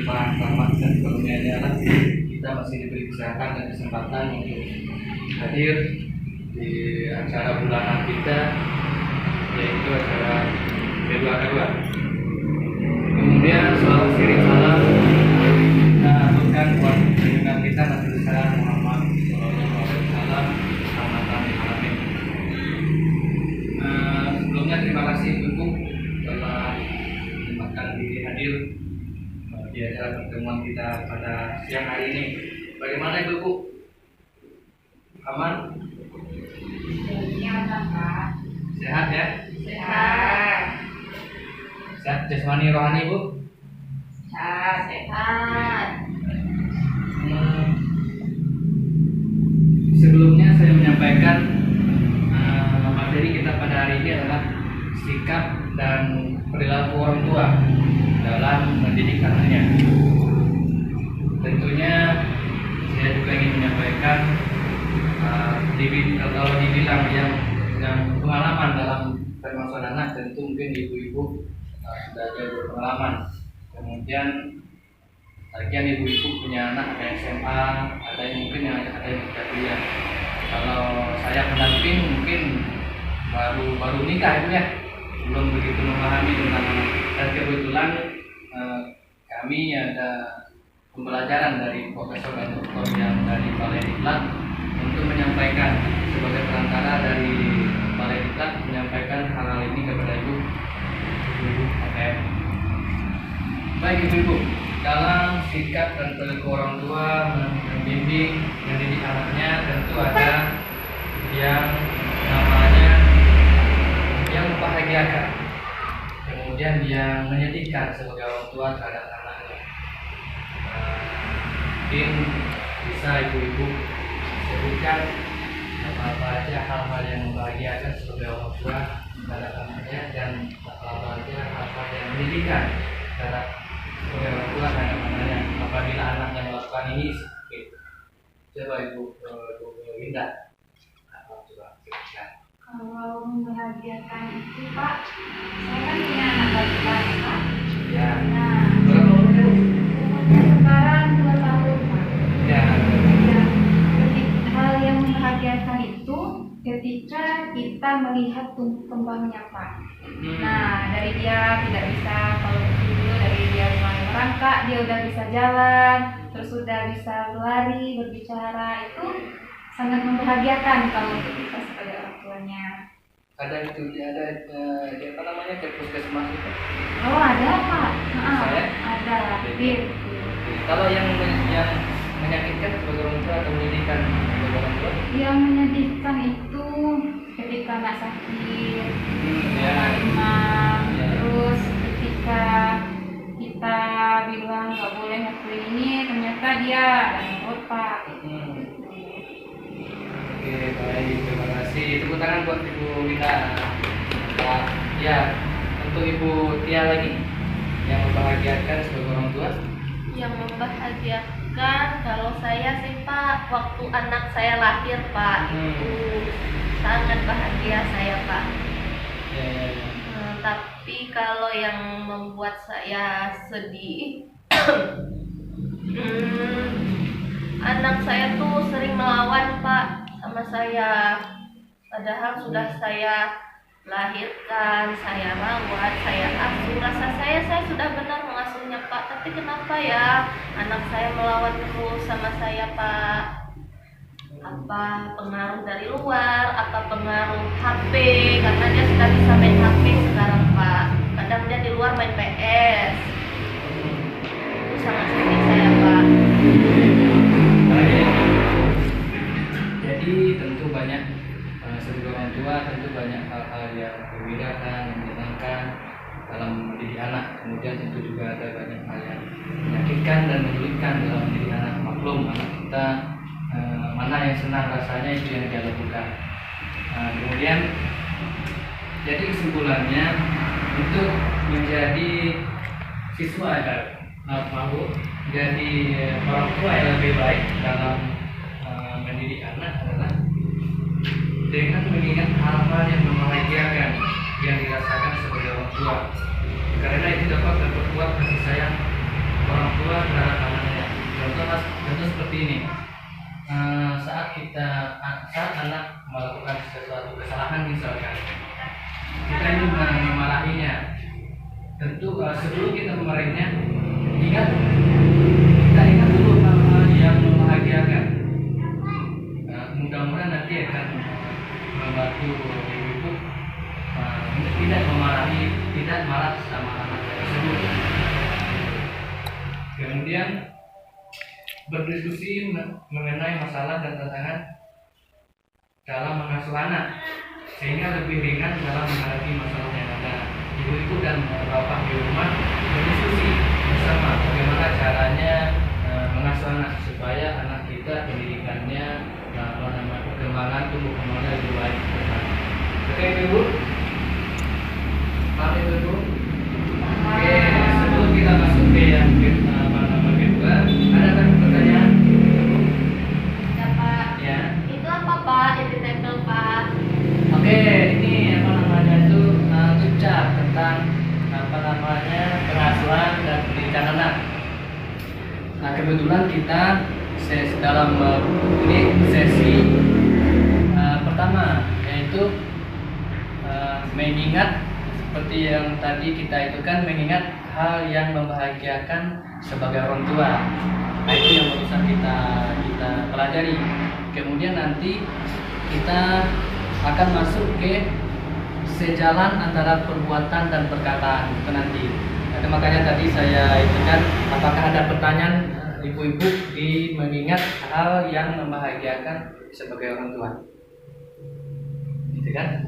limpahan rahmat dan karunia-Nya Allah, kita masih diberi kesehatan dan kesempatan untuk hadir di acara bulanan kita, yaitu acara K2K2. Kemudian selalu kirim salam kita aturkan buat junjungan kita Nabi besar Muhammad Sallallahu Alaihi Wasallam, rahmatan lil alamin. Sebelumnya terima kasih Ibu telah menyempatkan diri hadir di acara pertemuan kita pada siang hari ini. Bagaimana Ibu? Aman? Sehat ya? Sehat. Sehat jasmani rohani Bu? Sehat. Sebelumnya saya menyampaikan materi kita pada hari ini adalah sikap dan perilaku orang tua dalam mendidik anaknya. Tentunya saya juga ingin menyampaikan kalau dibilang yang pengalaman dalam pengasuhan anak, tentu mungkin ibu-ibu sudah jauh berpengalaman. Kemudian lagian ibu-ibu punya anak, ada yang SMA, ada yang mungkin ada yang sudah kuliah. Kalau saya pendamping mungkin baru nikah Ibu ya, belum begitu memahami tentang anak. Dan kebetulan kami ada pembelajaran dari profesor dan doktor yang dari Balai Diklat untuk menyampaikan sebagai perantara dari Balai Diklat menyampaikan hal-hal ini kepada Ibu APM. Baik Ibu, dalam sikap dan perilaku orang tua membimbing mendidik anaknya, tentu ada yang namanya yang membahagiakan, kemudian yang menyedihkan sebagai orang tua terhadap anaknya. Mungkin bisa ibu-ibu sebutkan apa aja hal-hal yang membahagiakan sebagai orang tua terhadap anaknya, dan apa aja hal-hal yang menyedihkan terhadap sebagai orang tua terhadap anaknya apabila anaknya melakukan ini. Coba Ibu Linda, coba sebutkan. Kalau membahagiakan itu Pak, saya kan punya anak laki-laki Pak. Ya. Nah, Berapa umurnya? sekarang 2 tahun Pak. Ya. Ya, hal yang membahagiakan itu ketika kita melihat tumbuh kembangnya Pak. Nah, dari dia tidak bisa, kalau dulu dari dia mulai merangkak, dia udah bisa jalan, terus udah bisa berlari, berbicara, itu sangat membahagiakan kalau untuk kita sebagai orang tuanya. Ada itu, ada apa namanya, ke puskesmas itu? Oh ada Pak, Saya? ada. Kalau yang menyakitkan sebagai orang tua atau menyedihkan sebagai orang tua? Yang menyedihkan itu ketika anak sakit, demam, terus ketika kita bilang nggak boleh ngelakuin ini, ternyata dia nurut Pak. Oke, baik, terima kasih. Tepuk tangan buat Ibu Wita. Ya, untuk Ibu Tia lagi yang membahagiakan sebagai orang tua. Yang membahagiakan kalau saya sih Pak, waktu anak saya lahir Pak, itu sangat bahagia saya Pak. Ya. Tapi kalau yang membuat saya sedih, anak saya tuh sering melawan Pak sama saya, padahal sudah saya lahirkan, saya rawat, saya asuh, rasa saya sudah benar mengasuhnya Pak, tapi kenapa ya anak saya melawan terus sama saya Pak? Apa pengaruh dari luar, apa pengaruh HP, karena dia sudah bisa main HP sekarang Pak, kadang dia di luar main PS, itu sangat sedih saya Pak. Jadi tentu banyak sebagai orang tua, tentu banyak hal-hal yang membedakan, yang menyenangkan dalam mendidik anak. Kemudian tentu juga ada banyak hal yang menyakitkan dan menyulitkan dalam mendidik anak. Maklum anak kita mana yang senang rasanya itu yang dia lakukan. Kemudian jadi kesimpulannya, untuk menjadi siswa mau jadi orang tua yang lebih baik dalam mendidik anak adalah dengan mengingat hal-hal yang membahagiakan yang dirasakan sebagai orang tua, karena itu dapat memperkuat kasih sayang orang tua nih, saat anak melakukan sesuatu kesalahan misalkan, kita ini memarahinya. Tentu sebelum kita memarahinya, kita ingat dulu hal-hal yang membahagiakan. Mudah-mudahan nanti akan membantu ibu-ibu tidak marah sama anak tersebut. Kemudian berdiskusi mengenai masalah dan tantangan dalam mengasuh anak, sehingga lebih ringan dalam menghadapi masalah yang ada. Ibu-ibu dan bapak di rumah berdiskusi bersama bagaimana caranya mengasuh anak supaya anak kita pendidikannya, perkembangan tumbuh kembangnya lebih baik. Oke ibu, paham ibu? Oke, sebelum kita masuk ke yang kedua, ada kan pertanyaan? Ya Pak. Ya. Itu apa Pak? Yang ditempel Pak? Oke, ini itu ucap tentang pengasuhan dan pendidikan anak. Nah, kebetulan kita dalam ini sesi pertama, yaitu mengingat seperti yang tadi kita itu kan, mengingat hal yang membahagiakan sebagai orang tua. Nah, itu yang barusan kita pelajari. Kemudian nanti kita akan masuk ke sejalan antara perbuatan dan perkataan itu nanti. Nah, makanya tadi saya itu kan, apakah ada pertanyaan ibu-ibu di mengingat hal yang membahagiakan sebagai orang tua, gitu kan?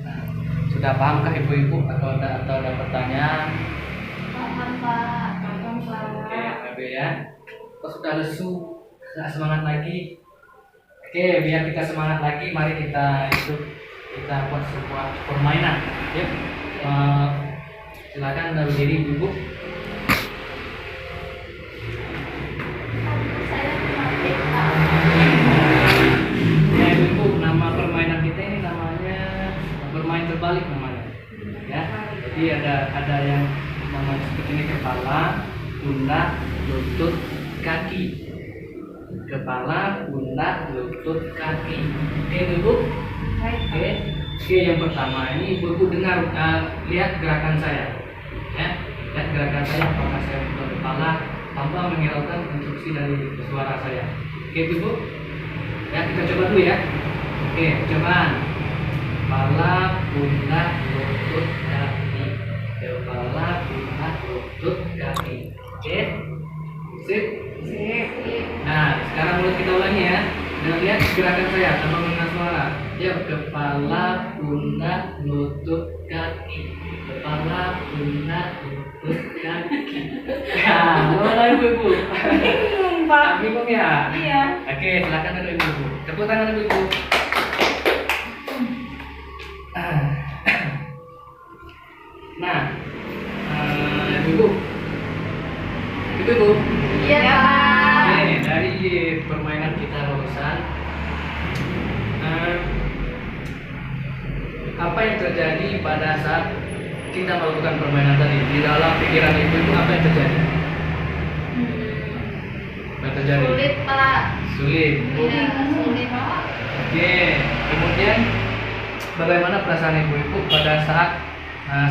Nah, sudah pahamkah ibu-ibu atau ada pertanyaan? Paham Pak. Paham Oke, Pak. Babe ya. Kok sudah lesu, nggak semangat lagi? Oke, biar kita semangat lagi, mari kita buat sebuah permainan. Yuk, silakan dari diri ibu. Saya mati Pak. Ya ibu, nama permainan kita ini namanya bermain terbalik namanya. Ya, jadi ada yang namanya seperti ini: kepala, pundak, lutut, kaki. Kepala, pundak, lutut, kaki. Oke ibu. Oke, yang pertama ini ibu dengar, lihat gerakan saya, ya, lihat gerakan saya, apakah saya putar kepala tanpa menghiraukan instruksi dari suara saya. Oke ibu, ya kita coba dulu ya. Oke, cobaan. Kepala, pundak, lutut, kaki. Kepala, pundak, lutut, kaki. Oke, sip. Nah, sekarang mulai kita ulangi ya. Dan lihat gerakan saya tanpa mengenal suara. Ya, kepala, pundak, lutut, kaki. Kepala, pundak, lutut, kaki. Nah, mulai ibu-ibu. Bingung Pak. Bingung ya? Iya. Oke, silakan dulu ibu-ibu. Tepuk tangan ibu-ibu. Nah, ibu-ibu. Ibu-ibu. Iya Pak. Oke, dari permainan kita barusan, apa yang terjadi pada saat kita melakukan permainan tadi di dalam pikiran ibu-ibu, apa yang terjadi? Apa yang terjadi? Sulit Pak. Sulit. Iya, sulit Pak. Oke, kemudian bagaimana perasaan ibu-ibu pada saat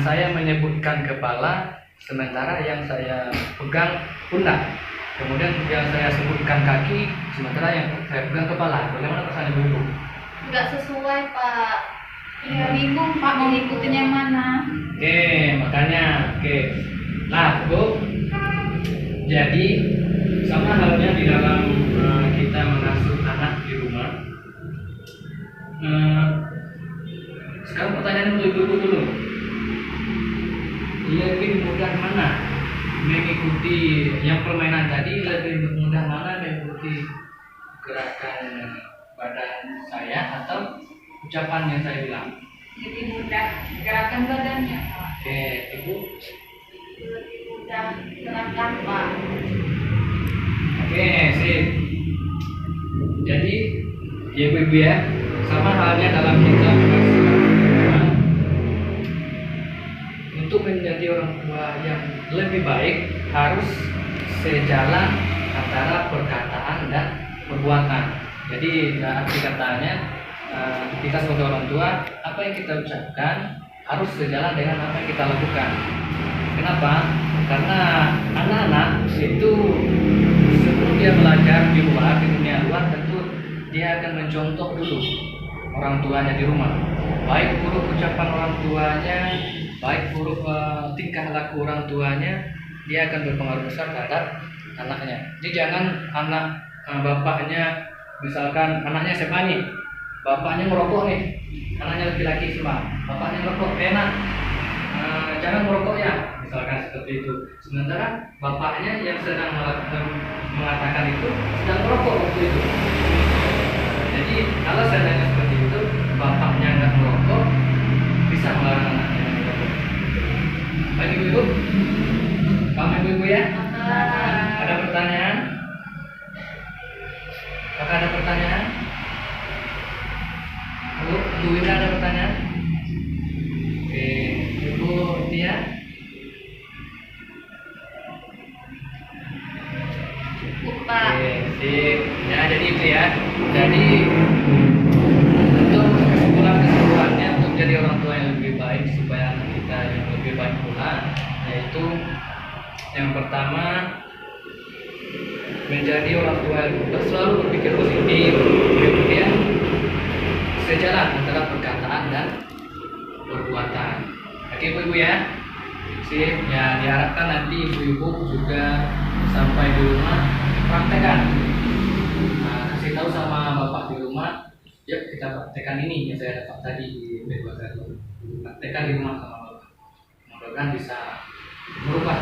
saya menyebutkan kepala, sementara yang saya pegang pundak? Kemudian yang saya sebutkan kaki, sementara yang saya pegang kepala. Bagaimana perasaan ibu-ibu? Nggak sesuai Pak. Iya, bingung Pak mau ngikutin yang mana. Oke, makanya oke. Nah, Bu. Jadi sama halnya di dalam kita mengasuh anak di rumah. Sekarang pertanyaan untuk ibu-ibu dulu. Lebih mudah mana mengikuti yang permainan tadi, lebih mudah mana mengikuti gerakan badan saya atau ucapan yang saya bilang? Lebih mudah gerakan badannya Pak. Oke, ibu. Lebih mudah gerakan Pak. Oke, sip. Jadi, ya ibu ya, sama halnya dalam kita mengasuh anak. Untuk menjadi orang tua yang lebih baik harus sejalan antara perkataan dan perbuatan. Jadi arti katanya kita sebagai orang tua, apa yang kita ucapkan harus sejalan dengan apa yang kita lakukan. Kenapa? Karena anak-anak itu sebelum dia belajar di luar, di dunia luar, tentu dia akan mencontoh dulu orang tuanya di rumah. Baik buruk ucapan orang tuanya, baik buruk tingkah laku orang tuanya, dia akan berpengaruh besar terhadap anaknya. Jadi jangan anak bapaknya, misalkan anaknya SMA nih, bapaknya merokok nih, anaknya laki-laki semua, bapaknya merokok, enak, jangan merokok ya, misalkan seperti itu. Sementara bapaknya yang sedang mengatakan itu sedang merokok waktu itu. Jadi kalau seandainya seperti itu, bapaknya nggak merokok, bisa melarang anaknya merokok. Baik ibu-ibu, paham ibu-ibu ya? Ada pertanyaan? Apakah ada pertanyaan? Bu Wina ada pertanyaan? Oke, Ibu Tia? Cukup, Pak. Oke, sip. Ya, jadi itu ya. Jadi untuk kesimpulannya untuk jadi orang tua yang lebih baik supaya anak kita yang lebih baik pula, yaitu yang pertama menjadi orang tua yang selalu berpikir positif, kemudian sejalan antara perkataan dan perbuatan. Oke ibu-ibu ya, sip. Ya diharapkan nanti ibu-ibu juga sampai di rumah praktekkan. Kasih tahu sama bapak di rumah, yuk kita praktekkan ini yang saya dapat tadi di Bedwakar. Praktekkan di rumah sama bapak. Mudah-mudahan bisa merubah